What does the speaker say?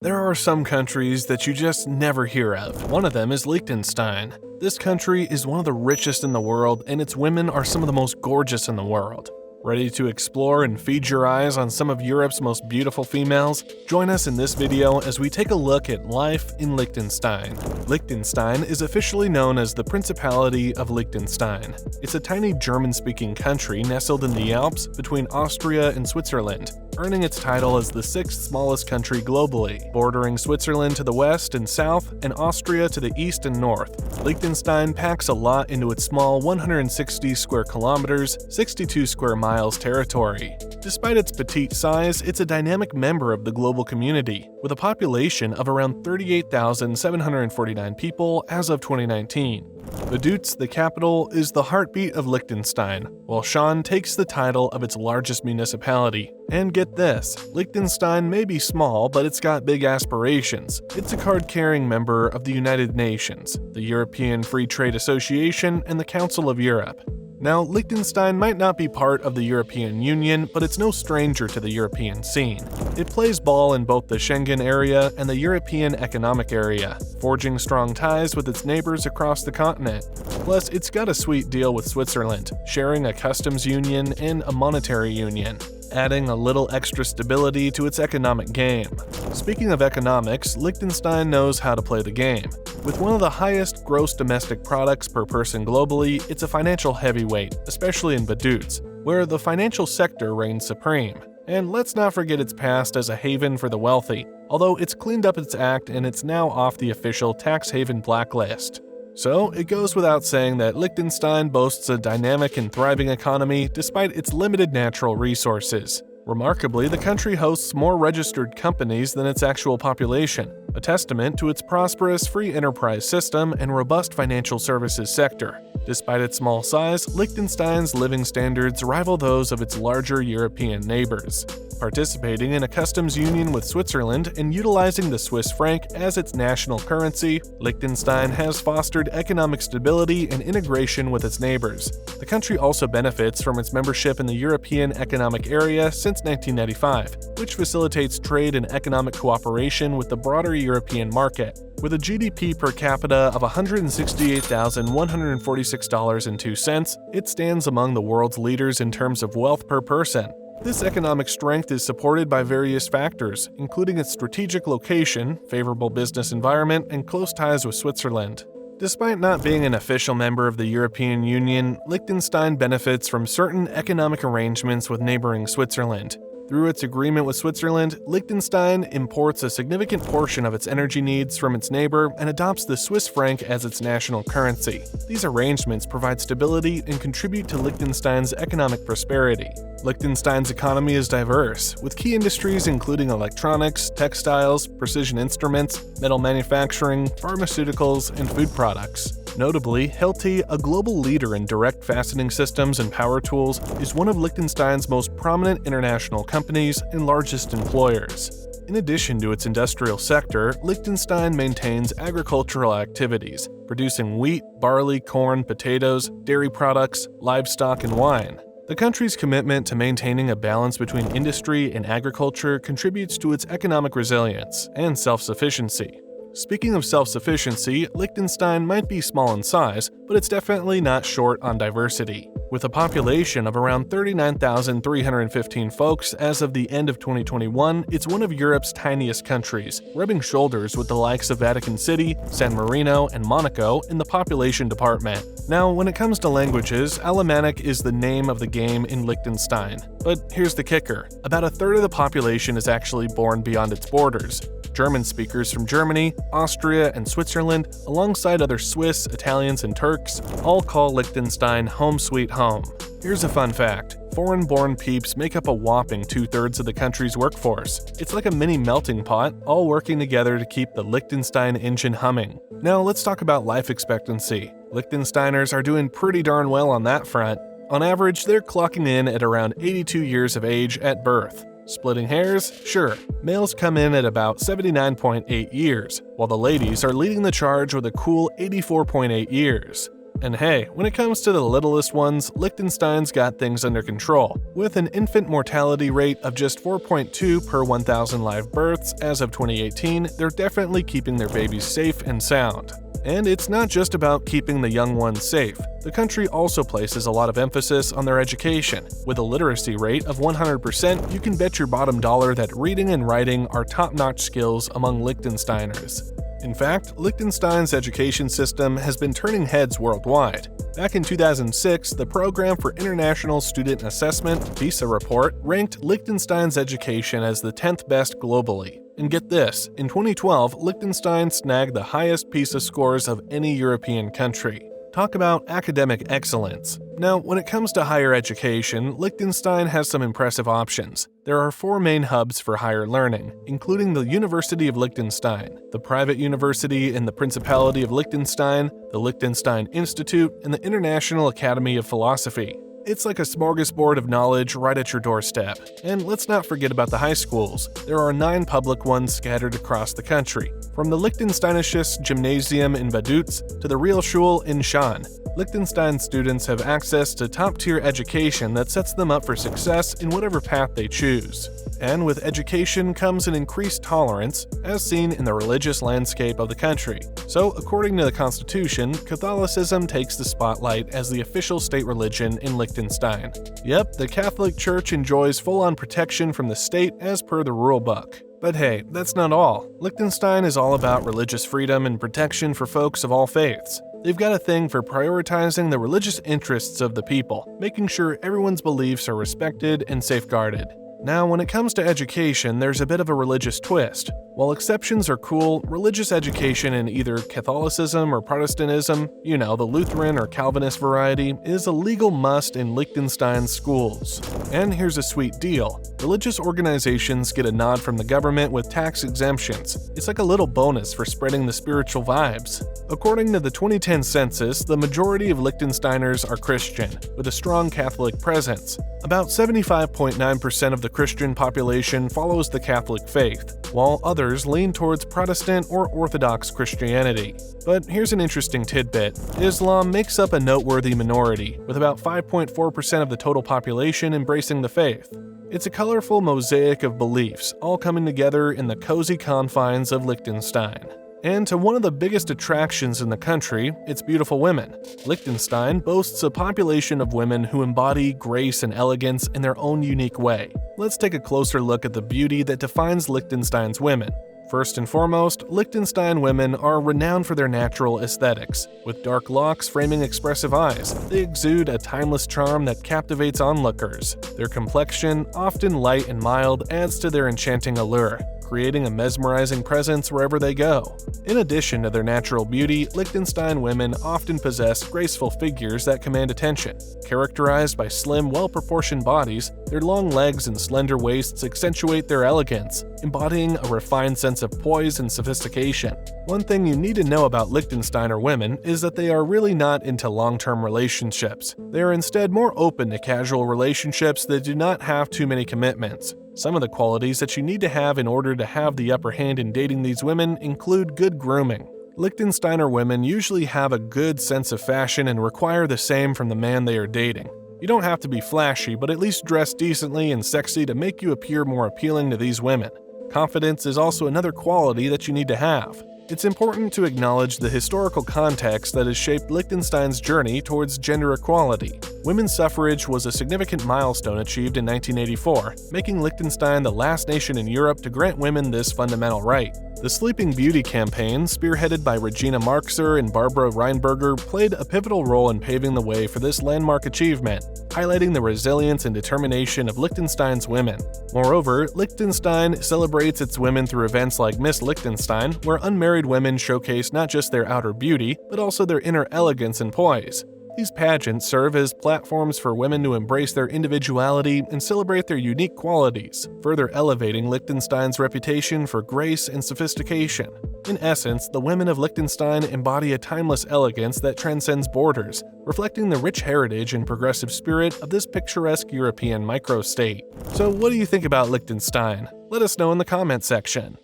There are some countries that you just never hear of. One of them is Liechtenstein. This country is one of the richest in the world, and its women are some of the most gorgeous in the world. Ready to explore and feed your eyes on some of Europe's most beautiful females? Join us in this video as we take a look at life in Liechtenstein. Liechtenstein is officially known as the Principality of Liechtenstein. It's a tiny German-speaking country nestled in the Alps between Austria and Switzerland, earning its title as the sixth smallest country globally, bordering Switzerland to the west and south and Austria to the east and north. Liechtenstein packs a lot into its small 160 square kilometers, 62 square miles territory. Despite its petite size, it's a dynamic member of the global community, with a population of around 38,749 people as of 2019. Vaduz, the capital, is the heartbeat of Liechtenstein, while Schaan takes the title of its largest municipality. And get this, Liechtenstein may be small, but it's got big aspirations. It's a card-carrying member of the United Nations, the European Free Trade Association, and the Council of Europe. Now, Liechtenstein might not be part of the European Union, but it's no stranger to the European scene. It plays ball in both the Schengen area and the European Economic Area, forging strong ties with its neighbors across the continent. Plus, it's got a sweet deal with Switzerland, sharing a customs union and a monetary union, adding a little extra stability to its economic game. Speaking of economics, Liechtenstein knows how to play the game. With one of the highest gross domestic products per person globally, it's a financial heavyweight, especially in Vaduz, where the financial sector reigns supreme. And let's not forget its past as a haven for the wealthy, although it's cleaned up its act and it's now off the official tax haven blacklist. So, it goes without saying that Liechtenstein boasts a dynamic and thriving economy despite its limited natural resources. Remarkably, the country hosts more registered companies than its actual population, a testament to its prosperous free enterprise system and robust financial services sector. Despite its small size, Liechtenstein's living standards rival those of its larger European neighbors. Participating in a customs union with Switzerland and utilizing the Swiss franc as its national currency, Liechtenstein has fostered economic stability and integration with its neighbors. The country also benefits from its membership in the European Economic Area since 1995, which facilitates trade and economic cooperation with the broader European market. With a GDP per capita of $168,146.02, it stands among the world's leaders in terms of wealth per person. This economic strength is supported by various factors, including its strategic location, favorable business environment, and close ties with Switzerland. Despite not being an official member of the European Union, Liechtenstein benefits from certain economic arrangements with neighboring Switzerland. Through its agreement with Switzerland, Liechtenstein imports a significant portion of its energy needs from its neighbor and adopts the Swiss franc as its national currency. These arrangements provide stability and contribute to Liechtenstein's economic prosperity. Liechtenstein's economy is diverse, with key industries including electronics, textiles, precision instruments, metal manufacturing, pharmaceuticals, and food products. Notably, Hilti, a global leader in direct fastening systems and power tools, is one of Liechtenstein's most prominent international companies and largest employers. In addition to its industrial sector, Liechtenstein maintains agricultural activities, producing wheat, barley, corn, potatoes, dairy products, livestock, and wine. The country's commitment to maintaining a balance between industry and agriculture contributes to its economic resilience and self-sufficiency. Speaking of self-sufficiency, Liechtenstein might be small in size, but it's definitely not short on diversity. With a population of around 39,315 folks as of the end of 2021, it's one of Europe's tiniest countries, rubbing shoulders with the likes of Vatican City, San Marino, and Monaco in the population department. Now, when it comes to languages, Alemannic is the name of the game in Liechtenstein. But here's the kicker: about a third of the population is actually born beyond its borders. German speakers from Germany, Austria, and Switzerland, alongside other Swiss, Italians, and Turks, all call Liechtenstein home sweet home. Here's a fun fact: foreign-born peeps make up a whopping 2/3 of the country's workforce. It's like a mini melting pot, all working together to keep the Liechtenstein engine humming. Now let's talk about life expectancy. Liechtensteiners are doing pretty darn well on that front. On average, they're clocking in at around 82 years of age at birth. Splitting hairs? Sure. Males come in at about 79.8 years, while the ladies are leading the charge with a cool 84.8 years. And hey, when it comes to the littlest ones, Liechtenstein's got things under control. With an infant mortality rate of just 4.2 per 1,000 live births as of 2018, they're definitely keeping their babies safe and sound. And it's not just about keeping the young ones safe. The country also places a lot of emphasis on their education. With a literacy rate of 100%, you can bet your bottom dollar that reading and writing are top-notch skills among Liechtensteiners. In fact, Liechtenstein's education system has been turning heads worldwide. Back in 2006, the Program for International Student Assessment (PISA) report ranked Liechtenstein's education as the 10th best globally. And get this, in 2012, Liechtenstein snagged the highest PISA scores of any European country. Talk about academic excellence. Now, when it comes to higher education, Liechtenstein has some impressive options. There are 4 main hubs for higher learning, including the University of Liechtenstein, the private university in the Principality of Liechtenstein, the Liechtenstein Institute, and the International Academy of Philosophy. It's like a smorgasbord of knowledge right at your doorstep. And let's not forget about the high schools. There are 9 public ones scattered across the country. From the Liechtensteinisches Gymnasium in Vaduz to the Realschule in Schaan, Liechtenstein students have access to top-tier education that sets them up for success in whatever path they choose. And with education comes an increased tolerance, as seen in the religious landscape of the country. So, according to the Constitution, Catholicism takes the spotlight as the official state religion in Liechtenstein. Yep, the Catholic Church enjoys full-on protection from the state as per the rulebook. But hey, that's not all. Liechtenstein is all about religious freedom and protection for folks of all faiths. They've got a thing for prioritizing the religious interests of the people, making sure everyone's beliefs are respected and safeguarded. Now, when it comes to education, there's a bit of a religious twist. While exceptions are cool, religious education in either Catholicism or Protestantism, the Lutheran or Calvinist variety, is a legal must in Liechtenstein's schools. And here's a sweet deal. Religious organizations get a nod from the government with tax exemptions. It's like a little bonus for spreading the spiritual vibes. According to the 2010 census, the majority of Liechtensteiners are Christian, with a strong Catholic presence. About 75.9% of the Christian population follows the Catholic faith, while others lean towards Protestant or Orthodox Christianity. But here's an interesting tidbit. Islam makes up a noteworthy minority, with about 5.4% of the total population embracing the faith. It's a colorful mosaic of beliefs, all coming together in the cozy confines of Liechtenstein. And to one of the biggest attractions in the country, its beautiful women. Liechtenstein boasts a population of women who embody grace and elegance in their own unique way. Let's take a closer look at the beauty that defines Liechtenstein's women. First and foremost, Liechtenstein women are renowned for their natural aesthetics. With dark locks framing expressive eyes, they exude a timeless charm that captivates onlookers. Their complexion, often light and mild, adds to their enchanting allure, creating a mesmerizing presence wherever they go. In addition to their natural beauty, Liechtenstein women often possess graceful figures that command attention. Characterized by slim, well-proportioned bodies, their long legs and slender waists accentuate their elegance, embodying a refined sense of poise and sophistication. One thing you need to know about Liechtensteiner women is that they are really not into long-term relationships. They are instead more open to casual relationships that do not have too many commitments. Some of the qualities that you need to have in order to have the upper hand in dating these women include good grooming. Liechtensteiner women usually have a good sense of fashion and require the same from the man they are dating. You don't have to be flashy, but at least dress decently and sexy to make you appear more appealing to these women. Confidence is also another quality that you need to have. It's important to acknowledge the historical context that has shaped Liechtenstein's journey towards gender equality. Women's suffrage was a significant milestone achieved in 1984, making Liechtenstein the last nation in Europe to grant women this fundamental right. The Sleeping Beauty campaign, spearheaded by Regina Marxer and Barbara Reinberger, played a pivotal role in paving the way for this landmark achievement, highlighting the resilience and determination of Liechtenstein's women. Moreover, Liechtenstein celebrates its women through events like Miss Liechtenstein, where unmarried women showcase not just their outer beauty, but also their inner elegance and poise. These pageants serve as platforms for women to embrace their individuality and celebrate their unique qualities, further elevating Liechtenstein's reputation for grace and sophistication. In essence, the women of Liechtenstein embody a timeless elegance that transcends borders, reflecting the rich heritage and progressive spirit of this picturesque European microstate. So what do you think about Liechtenstein? Let us know in the comment section.